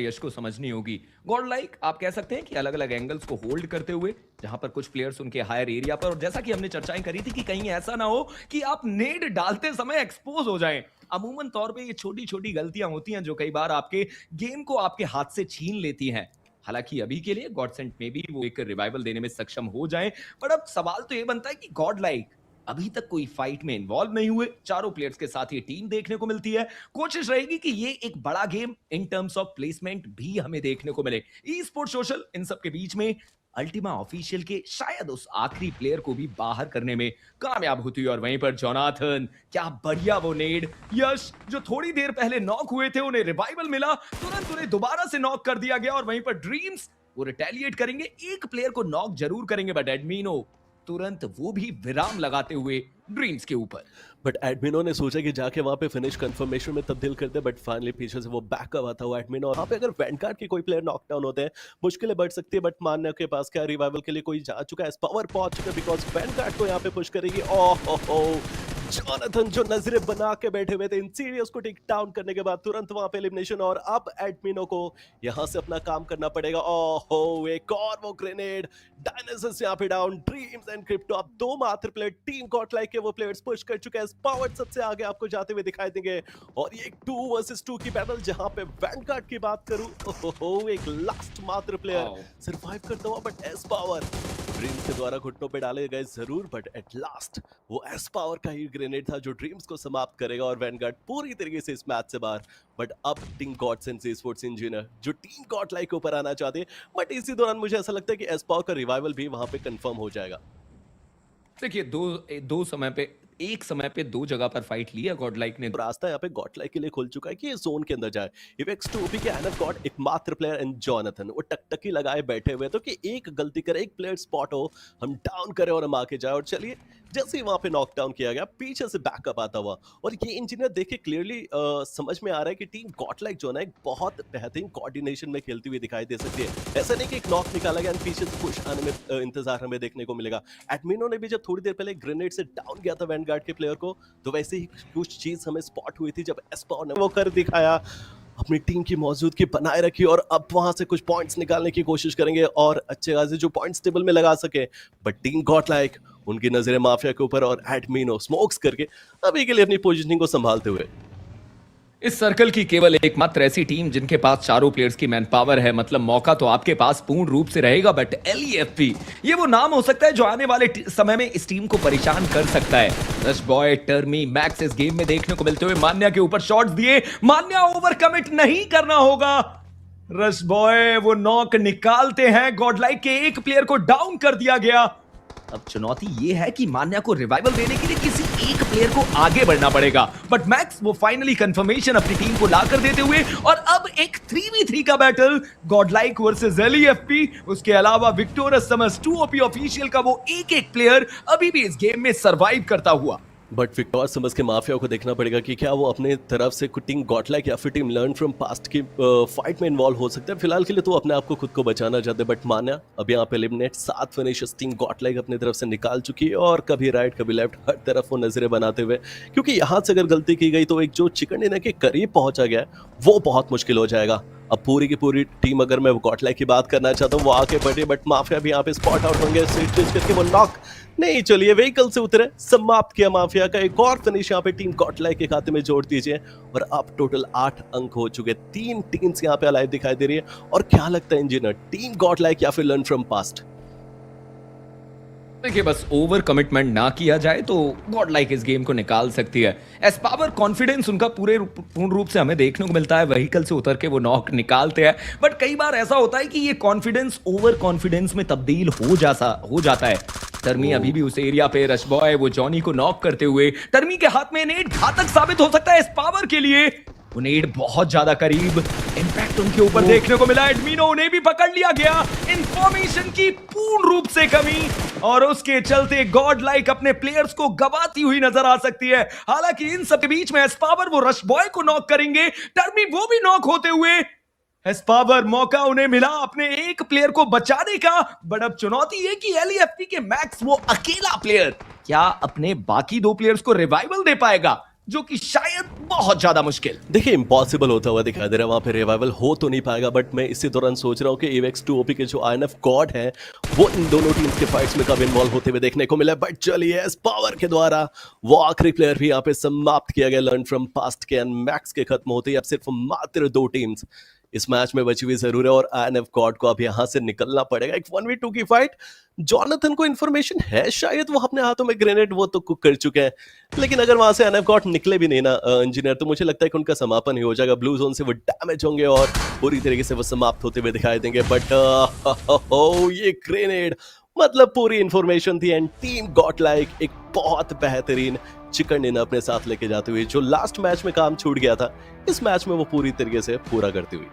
यश को समझनी होगी। गॉड लाइक आप कह सकते हैं कि अलग अलग एंगल्स को होल्ड करते हुए, जहां पर कुछ प्लेयर्स उनके हायर एरिया पर, और जैसा कि हमने चर्चाएं करी थी कि कहीं ऐसा ना हो कि आप नेड डालते समय एक्सपोज हो जाएं। अमूमन तौर पे ये छोटी छोटी गलतियां होती हैं जो कई बार आपके गेम को आपके हाथ से छीन लेती हैं। हालांकि अभी के लिए गॉडसेंट में भी वो एक रिवाइवल देने में सक्षम हो जाएं, पर अब सवाल तो ये बनता है कि गॉड लाइक अभी तक कोई फाइट में इन्वॉल्व नहीं हुए, चारों प्लेयर्स के साथ ये टीम देखने को मिलती है। कोशिश रहेगी कि ये एक बड़ा game in terms of placement भी हमें देखने को मिले। ई स्पोर्ट सोशल इन सब के बीच में अल्टीमा ऑफिशियल के शायद उस आखिरी प्लेयर को भी बाहर करने में कामयाब होती है। और वहीं पर जोनाथन, क्या बढ़िया वो नेड। यश जो थोड़ी देर पहले नॉक हुए थे, उन्हें रिवाइवल मिला, तुरंत उन्हें दोबारा से नॉक कर दिया गया। और वहीं पर ड्रीम्स वो रिटेलिएट करेंगे, एक प्लेयर को नॉक जरूर करेंगे, बट एडमिनो तुरंत वो भी विराम लगाते हुए ड्रीम्स के ऊपर। बट एडमिनो ने सोचा कि जाके वहां पे फिनिश कंफर्मेशन में तब्दील कर दे, बट फाइनली पीछे से वो बैकअप आता हुआ एडमिनो। और वहां पे अगर वैनगार्ड के कोई प्लेयर नॉकडाउन होते हैं, मुश्किलें बढ़ सकती है, बट मान्य के पास क्या रिवाइवल के लिए कोई जा चुका है, पावर पहुंच चुका है, बिकॉज वैनगार्ड को यहाँ पे पुश करेगी। ओह जोनाथन जो नजरें बना के बैठे हुए थे इंसीडियस को टेक डाउन करने के बाद तुरंत वहां पे एलिमिनेशन, और अब एडमिनो को यहां से अपना काम करना पड़ेगा। ओहो एक और वो ग्रेनेड, डायनासोर्स यहां पे डाउन, ड्रीम्स एंड क्रिप्टो अब दो मात्र प्लेयर टीम गॉड लाइक के वो प्लेयर्स पुश कर चुके हैं। पावर सबसे आगे आपको जाते हुए दिखाई देंगे, और ये एक 2 वर्सेस 2 की बैटल, जहां पे वैनगार्ड की बात करूं, ओहो एक लास्ट मात्र प्लेयर सर्वाइव करता हुआ, बट एस पावर ड्रीम्स के द्वारा घुटनों पे डाले गए जरूर, बट एट लास्ट वो एस पावर का ही ग्रेनेड था जो ड्रीम्स को समाप्त करेगा, और वैनगार्ड पूरी तरीके से इस मैच से बाहर। बट अब टीम गॉडसेंट स्पोर्ट्स इंजीनियर जो टीम गॉड लाइक के ऊपर आना चाहते हैं, बट इसी दौरान मुझे ऐसा लगता है कि एस पावर का रिवाइवल भी वहां पे कंफर्म हो जाएगा। देखिए एक समय पे दो जगह पर फाइट लिया गॉड लाइक ने। रास्ता यहाँ पे गॉड लाइक के लिए खुल चुका है कि ये जोन के अंदर जाए। इवेक्स 2 के एनफ गॉड एकमात्र प्लेयर एंड जोनाथन वो टकटकी लगाए बैठे हुए, तो कि एक गलती करे, एक प्लेयर स्पॉट हो, हम डाउन करें और हम आके जाए। और चलिए जैसे ही वहां पे नॉकडाउन किया गया, पीछे से बैकअप आता हुआ, और ये इंजीनियर देखिए क्लियरली समझ में आ रहा है कि टीम गॉड लाइक जो है एक बहुत बेहतरीन कोऑर्डिनेशन में खेलती हुई दिखाई दे सकती है। ऐसा नहीं कि एक नॉक निकाला गया पीछे से पुश आने में इंतजार हमें देखने को मिलेगा। एडमिनो ने भी जब थोड़ी देर पहले ग्रेनेड से डाउन किया था वैनगार्ड के प्लेयर को, तो वैसे ही कुछ चीज हमें स्पॉट हुई थी जब एस्पावर ने वो कर दिखाया, अपनी टीम की मौजूदगी बनाए रखी, और अब वहां से कुछ पॉइंट्स निकालने की कोशिश करेंगे और अच्छे खासे जो पॉइंट्स टेबल में लगा सके। बट टीम गॉड लाइक उनकी नजरें माफिया के ऊपर, और एडमिनो स्मोक्स करके अभी के लिए अपनी पोजीशनिंग को संभालते हुए। इस सर्कल की केवल एकमात्र ऐसी टीम जिनके पास चारों प्लेयर्स की मैन पावर है, मतलब मौका तो आपके पास पूर्ण रूप से रहेगा, बट LEFP ये वो नाम हो सकता है जो आने वाले समय में इस टीम को परेशान कर सकता है। रश बॉय, टर्मी, मैक्स इस गेम में देखने को मिलते हुए मान्या के ऊपर शॉट्स दिए, मान्या ओवर कमिट नहीं करना होगा। रश बॉय वो नॉक निकालते हैं, गॉड लाइक के एक प्लेयर को डाउन कर दिया गया। अब चुनौती ये है कि मान्या को रिवाइवल देने के लिए किसी एक प्लेयर को आगे बढ़ना पड़ेगा, बट मैक्स वो फाइनली कंफर्मेशन अपनी टीम को लाकर देते हुए, और अब एक 3v3 का battle God like versus LEFP। उसके अलावा विक्टोरियस समर्स 2OP ऑफिशियल का वो एक प्लेयर अभी भी इस गेम में सरवाइव करता हुआ। बट विक्टोर समझ के माफिया को देखना पड़ेगा कि क्या वो अपने तरफ से टीम गॉड लाइक या फिर टीम लर्न फ्रॉम पास्ट की फाइट में इन्वॉल्व हो सकता है। फिलहाल के लिए तो अपने आप को खुद को बचाना चाहते हैं, बट मान्या अब यहाँ पे eliminate 7 finishes team God like अपनी तरफ से निकाल चुकी है, और कभी राइट कभी लेफ्ट हर तरफ वो नजरें बनाते हुए, क्योंकि यहाँ से अगर गलती की गई तो एक जो चिकन डिनर के करीब पहुंचा गया है वो बहुत मुश्किल हो जाएगा। अब पूरी की पूरी टीम, अगर मैं गॉड लाइक की बात करना चाहता हूँ, वो आके बढ़े, बट माफिया भी यहाँ पे स्पॉट आउट होंगे, स्विच करके वो नॉक नहीं, चलिए व्हीकल से उतरे, समाप्त किया माफिया का। एक और फिनिश यहाँ पे टीम गॉड लाइक के खाते में जोड़ दीजिए, और अब टोटल 8 अंक हो चुके। 3 टीम्स यहाँ पे अलाइव दिखाई दे रही है। और क्या लगता है इंजीनियर, टीम गॉड लाइक या फिर लर्न फ्रॉम पास्ट? देखिए बस ओवर कमिटमेंट ना किया जाए तो गॉड लाइक इस गेम को निकाल सकती है। एस पावर कॉन्फिडेंस उनका पूर्ण रूप से हमें देखने को मिलता है, व्हीकल से उतर के वो नॉक निकालते हैं, बट कई बार ऐसा होता है कि ये कॉन्फिडेंस ओवर कॉन्फिडेंस में तब्दील हो जाता है। टर्मी अभी भी उस एरिया पे, रश बॉय वो जॉनी को नॉक करते हुए, टर्मी के हाथ में नेट घातक साबित हो सकता है इस पावर के लिए। वो नेट बहुत ज्यादा करीब, इंपैक्ट उनके ऊपर देखने को मिला। एडमिनो उन्हें भी पकड़ लिया गया, इंफॉर्मेशन की पूर्ण रूप से कमी, और उसके चलते गॉड लाइक अपने प्लेयर्स को गवाती हुई नजर आ सकती है। हालांकि इन सब के बीच में एस्पावर वो रश बॉय को नॉक करेंगे, टर्मी वो भी नॉक होते हुए। एस्पावर मौका उन्हें मिला अपने एक प्लेयर को बचाने का, बट अब चुनौती है कि LEFP के मैक्स वो अकेला प्लेयर क्या अपने बाकी 2 प्लेयर्स को रिवाइवल दे पाएगा, जो कि शायद बहुत ज्यादा मुश्किल। देखिए इम्पॉसिबल होता हुआ दिखाई दे रहा है, वहां पे रिवाइवल हो तो नहीं पाएगा, बट मैं इसी दौरान सोच रहा हूँ कि एवेक्स 2 ओपी के जो आईएनएफ गॉड है वो इन दोनों टीम्स के फाइट्स में कब इन्वॉल्व होते हुए देखने को मिला। बट चलिए इस पावर के द्वारा वो आखिरी प्लेयर भी यहाँ पे समाप्त किया गया। लर्न फ्रॉम पास्ट के एंड मैक्स के खत्म होते ही अब सिर्फ मात्र 2 टीम्स इस मैच में बची हुई जरूर है और आईएनएफ गॉड को अब यहां से निकलना पड़ेगा। एक 1v2 की फाइट, जॉनथन को इन्फॉर्मेशन है शायद, वो अपने हाथों में ग्रेनेड वो तो कुक कर चुके हैं, लेकिन अगर वहां से आईएनएफ गॉड निकले भी नहीं ना इंजीनियर, तो मुझे लगता है कि उनका समापन ही हो जाएगा। ब्लू जोन से वो डैमेज होंगे और पूरी तरीके से वो समाप्त होते हुए दिखाई देंगे। बट ये ग्रेनेड मतलब पूरी इंफॉर्मेशन थी एंड टीम गॉट लाइक एक बहुत बेहतरीन चिकन डिनर अपने साथ लेके जाते हुए जो लास्ट मैच में काम छूट गया था, इस मैच में वो पूरी तरीके से पूरा करती हुई।